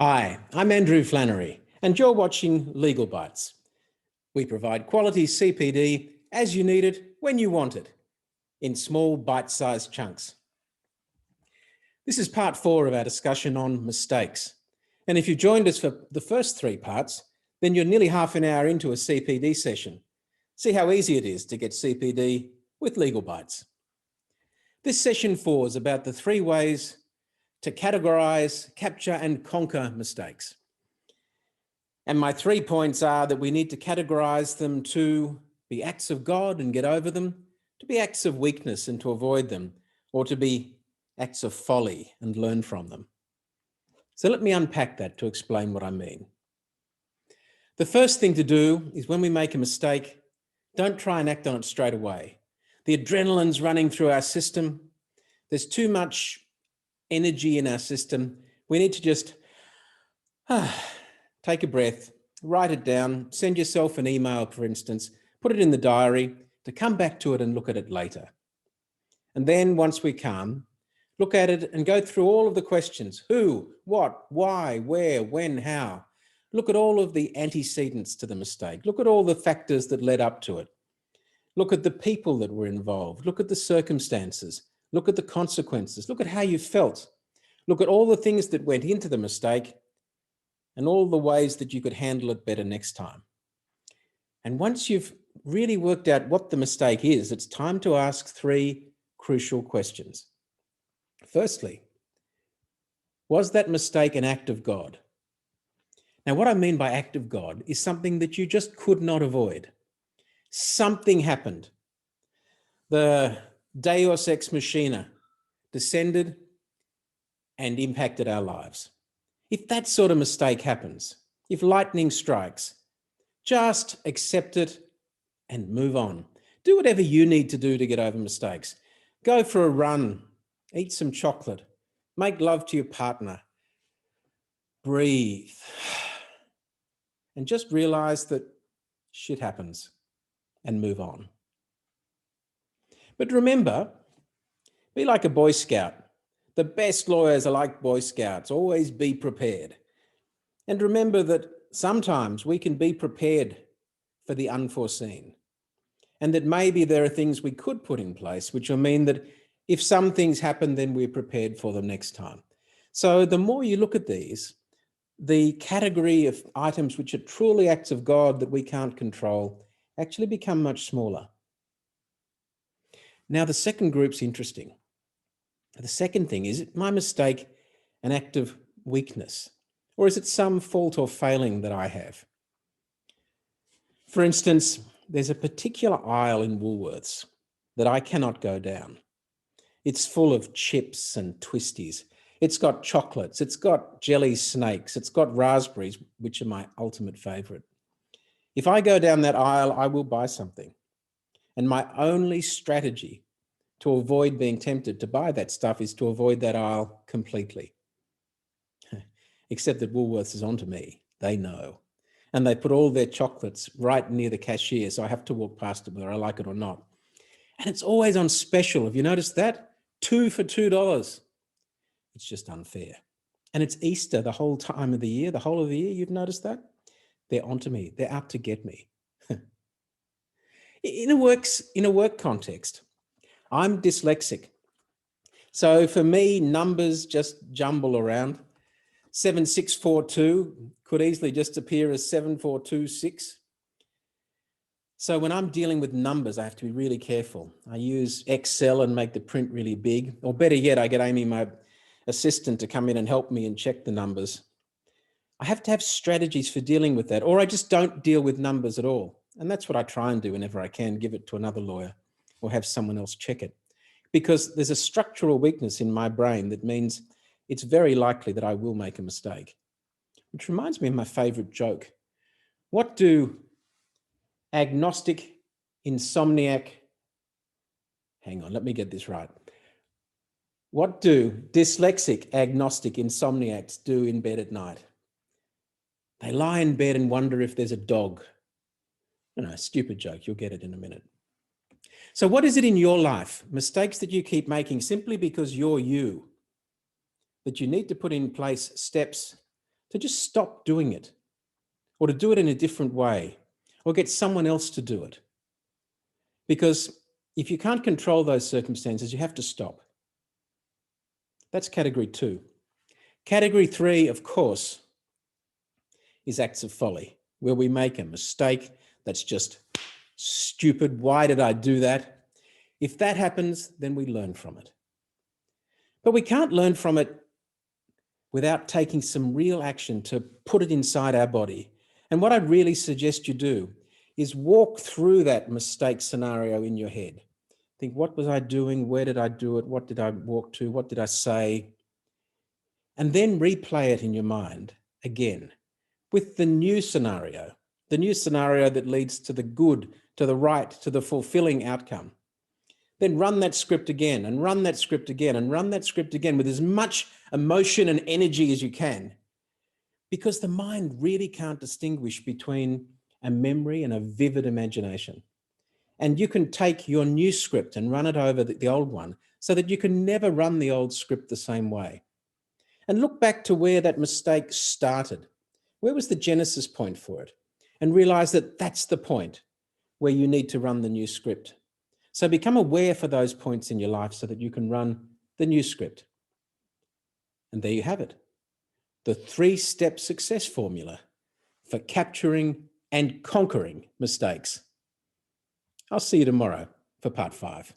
Hi, I'm Andrew Flannery, and you're watching Legal Bites. We provide quality CPD as you need it, when you want it, in small bite-sized chunks. This is part 4 of our discussion on mistakes. And if you joined us for the first 3 parts, then you're nearly half an hour into a CPD session. See how easy it is to get CPD with Legal Bites. This session 4 is about the 3 ways to categorize, capture, and conquer mistakes. And my 3 points are that we need to categorize them to be acts of God and get over them, to be acts of weakness and to avoid them, or to be acts of folly and learn from them. So let me unpack that to explain what I mean. The first thing to do is when we make a mistake, don't try and act on it straight away. The adrenaline's running through our system. There's too much energy in our system. We need to just take a breath, write it down, send yourself an email, for instance, put it in the diary to come back to it and look at it later. And then once we calm, look at it and go through all of the questions. Who, what, why, where, when, how. Look at all of the antecedents to the mistake. Look at all the factors that led up to it. Look at the people that were involved. Look at the circumstances. Look at the consequences. Look at how you felt. Look at all the things that went into the mistake and all the ways that you could handle it better next time. And once you've really worked out what the mistake is, it's time to ask 3 crucial questions. Firstly, was that mistake an act of God? Now, what I mean by act of God is something that you just could not avoid. Something happened. The Deus Ex Machina descended and impacted our lives. If that sort of mistake happens, if lightning strikes, just accept it and move on. Do whatever you need to do to get over mistakes. Go for a run, eat some chocolate, make love to your partner, breathe, and just realize that shit happens and move on. But remember, be like a Boy Scout. The best lawyers are like Boy Scouts. Always be prepared. And remember that sometimes we can be prepared for the unforeseen. And that maybe there are things we could put in place, which will mean that if some things happen, then we're prepared for them next time. So the more you look at these, the category of items which are truly acts of God that we can't control actually become much smaller. Now, the second group's interesting. The second thing is my mistake an act of weakness? Or is it some fault or failing that I have? For instance, there's a particular aisle in Woolworths that I cannot go down. It's full of chips and twisties. It's got chocolates, it's got jelly snakes, it's got raspberries, which are my ultimate favorite. If I go down that aisle, I will buy something. And my only strategy to avoid being tempted to buy that stuff is to avoid that aisle completely. Except that Woolworths is onto me. They know. And they put all their chocolates right near the cashier, so I have to walk past it whether I like it or not. And it's always on special. Have you noticed that? 2 for $2. It's just unfair. And it's Easter the whole time of the year, the whole of the year. You've noticed that? They're onto me. They're out to get me. In a work context, I'm dyslexic. So for me, numbers just jumble around. 7642 could easily just appear as 7426. So when I'm dealing with numbers, I have to be really careful. I use Excel and make the print really big, or better yet, I get Amy, my assistant, to come in and help me and check the numbers. I have to have strategies for dealing with that, or I just don't deal with numbers at all. And that's what I try and do whenever I can, give it to another lawyer or have someone else check it. Because there's a structural weakness in my brain that means it's very likely that I will make a mistake. Which reminds me of my favorite joke. What do agnostic, insomniac, hang on, let me get this right. What do dyslexic, agnostic, insomniacs do in bed at night? They lie in bed and wonder if there's a dog. No, stupid joke, you'll get it in a minute. So what is it in your life, mistakes that you keep making simply because you're you, that you need to put in place steps to just stop doing it, or to do it in a different way, or get someone else to do it. Because if you can't control those circumstances, you have to stop. That's category 2. Category 3, of course, is acts of folly, where we make a mistake that's just stupid. Why did I do that? If that happens, then we learn from it. But we can't learn from it without taking some real action to put it inside our body. And what I really suggest you do is walk through that mistake scenario in your head. Think, what was I doing? Where did I do it? What did I walk to? What did I say? And then replay it in your mind again with the new scenario that leads to the good, to the right, to the fulfilling outcome. Then run that script again and run that script again and run that script again with as much emotion and energy as you can, because the mind really can't distinguish between a memory and a vivid imagination. And you can take your new script and run it over the old one so that you can never run the old script the same way. And look back to where that mistake started. Where was the genesis point for it? And realize that that's the point where you need to run the new script. So become aware for those points in your life so that you can run the new script. And there you have it. The 3-step success formula for capturing and conquering mistakes. I'll see you tomorrow for part 5.